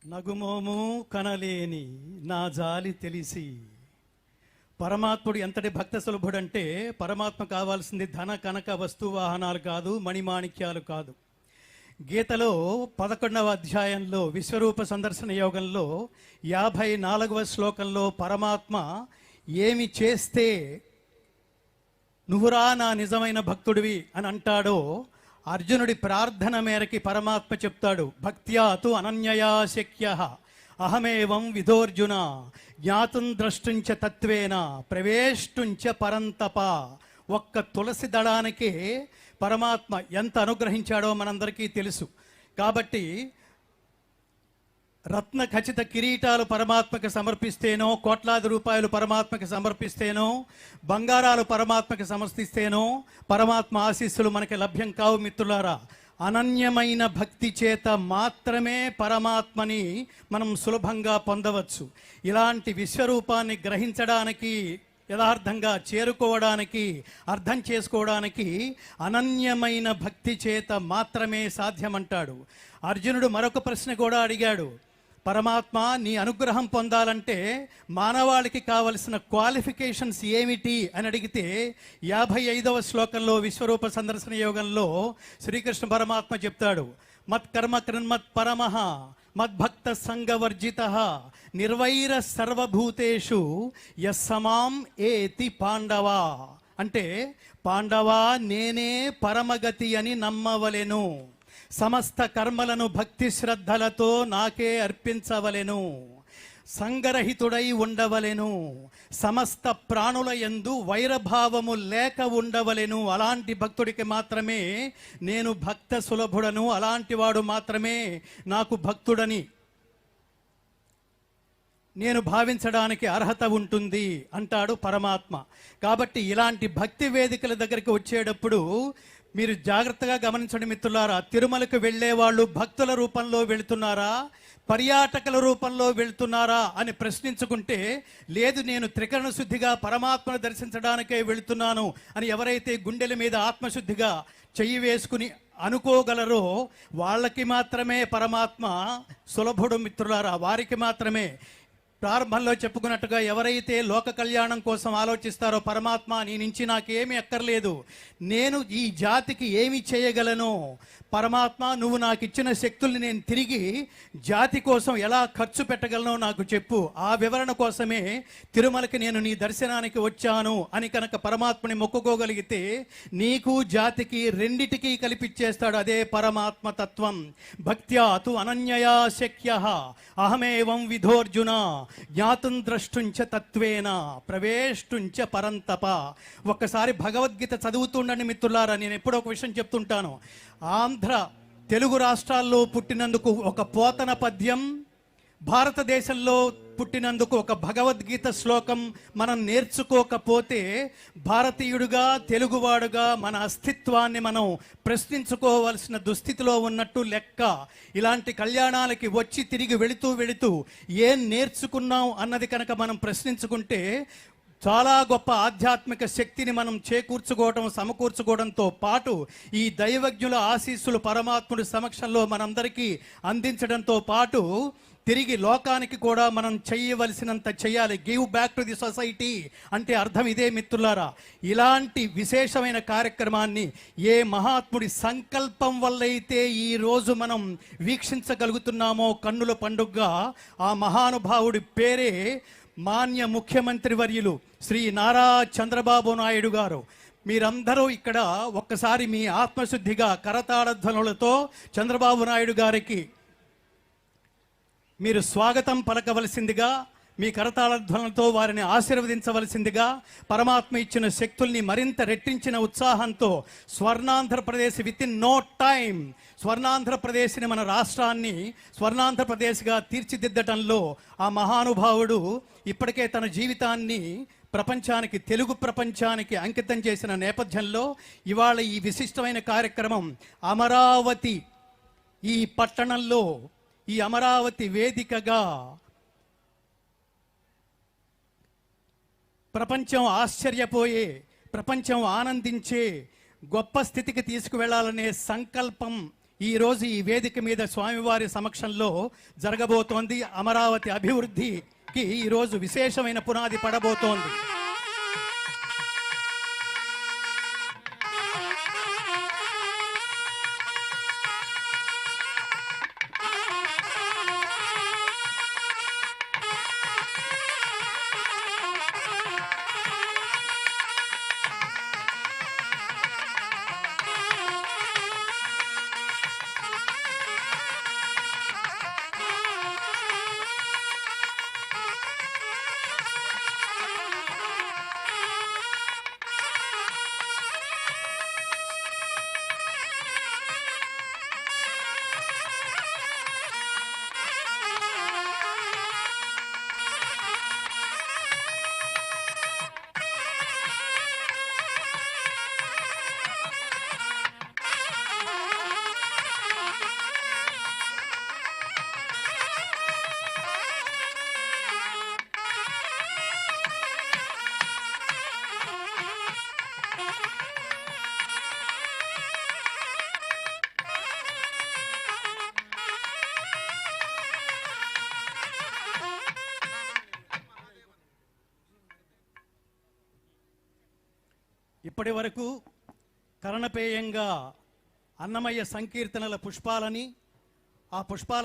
నగుమోము కనలేని నా జాలి తెలిసి. పరమాత్ముడు ఎంతటి భక్త సులభుడంటే పరమాత్మ కావాల్సింది ధన కనక వస్తు వాహనాలు కాదు, మణిమాణిక్యాలు కాదు. గీతలో 11వ అధ్యాయంలో విశ్వరూప సందర్శన యోగంలో 54వ శ్లోకంలో పరమాత్మ ఏమి చేస్తే నువ్వురా నా నిజమైన భక్తుడివి అని అంటాడో అర్జునుడి ప్రార్థన మేరకి పరమాత్మ చెప్తాడు, భక్త్యా తు అనన్యయా శక్యః అహమేవం విధోర్జున జ్ఞాతుం ద్రష్టుంచ తత్వేన ప్రవేష్టుంచ పరంతప. ఒక్క తులసి దళానికే పరమాత్మ ఎంత అనుగ్రహించాడో మనందరికీ తెలుసు. కాబట్టి రత్న ఖచ్చిత కిరీటాలు పరమాత్మకి సమర్పిస్తేనో, కోట్లాది రూపాయలు పరమాత్మకి సమర్పిస్తేనో, బంగారాలు పరమాత్మకి సమర్పిస్తేనో పరమాత్మ ఆశీస్సులు మనకి లభ్యం కావు మిత్రులారా. అనన్యమైన భక్తి చేత మాత్రమే పరమాత్మని మనం సులభంగా పొందవచ్చు. ఇలాంటి విశ్వరూపాన్ని గ్రహించడానికి, యథార్థంగా చేరుకోవడానికి, అర్థం చేసుకోవడానికి అనన్యమైన భక్తి చేత మాత్రమే సాధ్యమంటాడు. అర్జునుడు మరొక ప్రశ్న కూడా అడిగాడు, పరమాత్మ నీ అనుగ్రహం పొందాలంటే మానవాళికి కావలసిన క్వాలిఫికేషన్స్ ఏమిటి అని అడిగితే 55వ శ్లోకంలో విశ్వరూప సందర్శన యోగంలో శ్రీకృష్ణ పరమాత్మ చెప్తాడు, మత్కర్మ కృన్మత్ పరమః మద్భక్త సంగవర్జిత నిర్వైర సర్వభూతేషు యస్సమాం ఏతి పాండవ. అంటే పాండవా నేనే పరమగతి అని నమ్మవలెను, సమస్త కర్మలను భక్తి శ్రద్ధలతో నాకే అర్పించవలెను, సంగరహితుడై ఉండవలెను, సమస్త ప్రాణుల యందు వైరభావము లేక ఉండవలెను. అలాంటి భక్తుడికి మాత్రమే నేను భక్త సులభుడను, అలాంటి వాడు మాత్రమే నాకు భక్తుడని నేను భావించడానికి అర్హత ఉంటుంది అంటాడు పరమాత్మ. కాబట్టి ఇలాంటి భక్తి వేదికల దగ్గరికి వచ్చేటప్పుడు మీరు జాగ్రత్తగా గమనించండి మిత్రులారా. తిరుమలకు వెళ్ళే వాళ్ళు భక్తుల రూపంలో వెళుతున్నారా, పర్యాటకుల రూపంలో వెళుతున్నారా అని ప్రశ్నించుకుంటే, లేదు నేను త్రికరణ శుద్ధిగా పరమాత్మను దర్శించడానికే వెళుతున్నాను అని ఎవరైతే గుండెల మీద ఆత్మశుద్ధిగా చెయ్యి వేసుకుని అనుకోగలరో వాళ్ళకి మాత్రమే పరమాత్మ సులభుడు మిత్రులారా. వారికి మాత్రమే. ప్రారంభంలో చెప్పుకున్నట్టుగా ఎవరైతే లోక కళ్యాణం కోసం ఆలోచిస్తారో, పరమాత్మ నీ నుంచి నాకేమీ అక్కర్లేదు, నేను ఈ జాతికి ఏమి చేయగలను, పరమాత్మ నువ్వు నాకు ఇచ్చిన శక్తుల్ని నేను తిరిగి జాతి కోసం ఎలా ఖర్చు పెట్టగలను నాకు చెప్పు, ఆ వివరణ కోసమే తిరుమలకి నేను నీ దర్శనానికి వచ్చాను అని కనుక పరమాత్మని మొక్కుకోగలిగితే నీకు జాతికి రెండిటికీ కల్పించేస్తాడు. అదే పరమాత్మ తత్వం. భక్త్యా తు అనన్యయా శక్యః అహమేవం విధోర్జున జ్ఞాతుం ద్రష్టుంచ తత్వేన ప్రవేష్టుంచ పరంతప. ఒక్కసారి భగవద్గీత చదువుతుండండి మిత్రులారా. నేను ఎప్పుడో ఒక విషయం చెప్తుంటాను. ఆంధ్ర తెలుగు రాష్ట్రాల్లో పుట్టినందుకు ఒక పోతన పద్యం, భారతదేశంలో పుట్టినందుకు ఒక భగవద్గీత శ్లోకం మనం నేర్చుకోకపోతే భారతీయుడుగా, తెలుగువాడుగా మన అస్తిత్వాన్ని మనం ప్రశ్నించుకోవాల్సిన దుస్థితిలో ఉన్నట్టు లెక్క. ఇలాంటి కళ్యాణాలకి వచ్చి తిరిగి వెళుతూ ఏం నేర్చుకున్నాం అన్నది కనుక మనం ప్రశ్నించుకుంటే చాలా గొప్ప ఆధ్యాత్మిక శక్తిని మనం చేకూర్చుకోవడం, సమకూర్చుకోవడంతో పాటు ఈ దైవజ్ఞుల ఆశీస్సులు పరమాత్ముడి సమక్షంలో మనందరికీ అందించడంతో పాటు తిరిగి లోకానికి కూడా మనం చేయవలసినంత చేయాలి. Give back to the society అంటే అర్థం ఇదే మిత్రులారా. ఇలాంటి విశేషమైన కార్యక్రమాన్ని ఏ మహాత్ముడి సంకల్పం వల్లైతే ఈరోజు మనం వీక్షించగలుగుతున్నామో కన్నుల పండుగగా, ఆ మహానుభావుడి పేరే మాన్య ముఖ్యమంత్రి వర్యులు శ్రీ నారా చంద్రబాబు నాయుడు గారు. మీరందరూ ఇక్కడ ఒక్కసారి మీ ఆత్మశుద్ధిగా కరతాళధ్వనులతో చంద్రబాబు నాయుడు గారికి మీరు స్వాగతం పలకవలసిందిగా, మీ కరతాళధ్వనులతో వారిని ఆశీర్వదించవలసిందిగా, పరమాత్మ ఇచ్చిన శక్తుల్ని మరింత రెట్టించిన ఉత్సాహంతో స్వర్ణాంధ్రప్రదేశ్ విత్ ఇన్ నో టైం స్వర్ణాంధ్రప్రదేశ్ని, మన రాష్ట్రాన్ని స్వర్ణాంధ్రప్రదేశ్గా తీర్చిదిద్దటంలో ఆ మహానుభావుడు ఇప్పటికే తన జీవితాన్ని ప్రపంచానికి, తెలుగు ప్రపంచానికి అంకితం చేసిన నేపథ్యంలో ఇవాళ ఈ విశిష్టమైన కార్యక్రమం అమరావతి ఈ పట్టణంలో, ఈ అమరావతి వేదికగా ప్రపంచం ఆశ్చర్యపోయే, ప్రపంచం ఆనందించే గొప్ప స్థితికి తీసుకువెళ్లాలనే సంకల్పం ఈ రోజు ఈ వేదిక మీద స్వామివారి సమక్షంలో జరగబోతోంది అమరావతి అభివృద్ధికి ఈ రోజు విశేషమైన పునాది పడబోతోంది. ఇప్పటి వరకు కరణపేయంగా అన్నమయ్య సంకీర్తనల పుష్పాలని, ఆ పుష్పాల